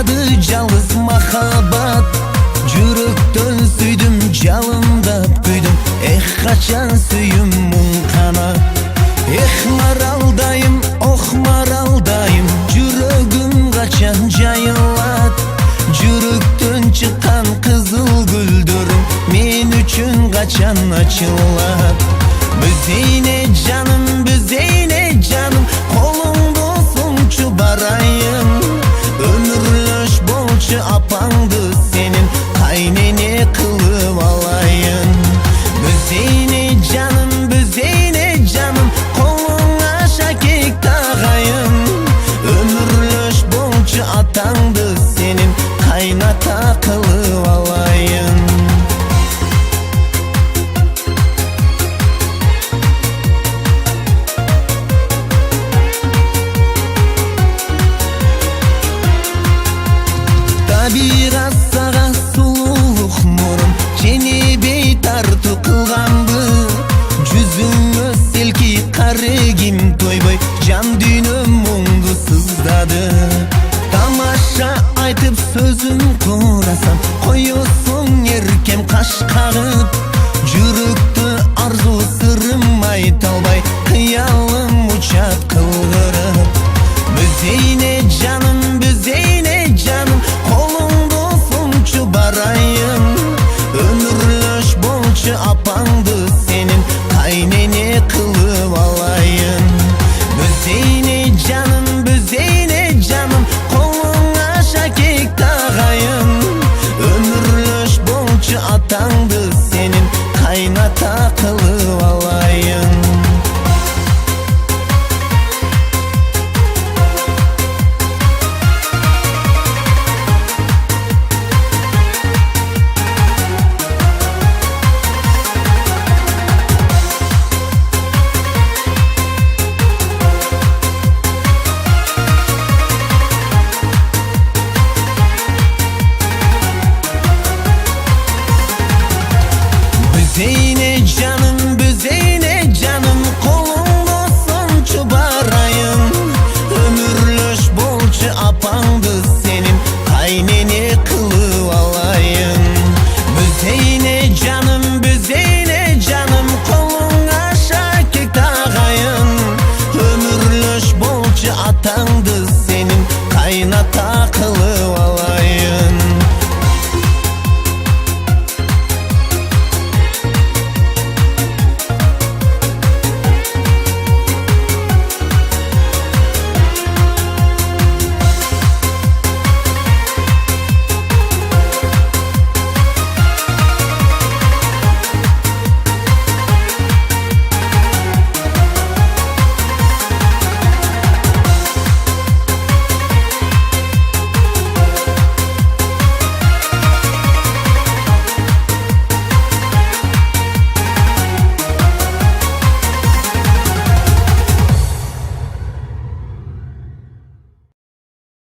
Yaşadı жалғыз махаббат. Жүректен сүйдім, жалындап күйдім. Қачан сүйім мұң қанат. Маралдайым, маралдайым, жүрегім қачан жайылат. Жүректен шыққан қызыл гүлдерім мен үшін қачан açылат. Büzeyne canım, büzeyne canım, қолыңды ұсыншы барайын. Ömürlöş болшы апаңды сенің қайнене қылып алайын. Büzeyne canım, büzeyne canım, қолыңа шәкек тағайын. Ömürlöş болшы атаңды сенің қайната қылып алайын. Табиғат саға сұлулық нұрын және бейтарту қылғанды. Жүзіңі селки қарегім тойбай, жан дүйнім мұңды сыздады. Тамаша айтып сөзін құрасам, қойысың еркем қаш қағып. Жүректі арзу сырым айта албай, қиялым ұшат қылғырып. Büzeyne canım, büzeyne canım, қолыңды ұсыншы барайын. Ömürlöş болшы апаңды сенің қайнене қылып алайын. Büzeyne canım,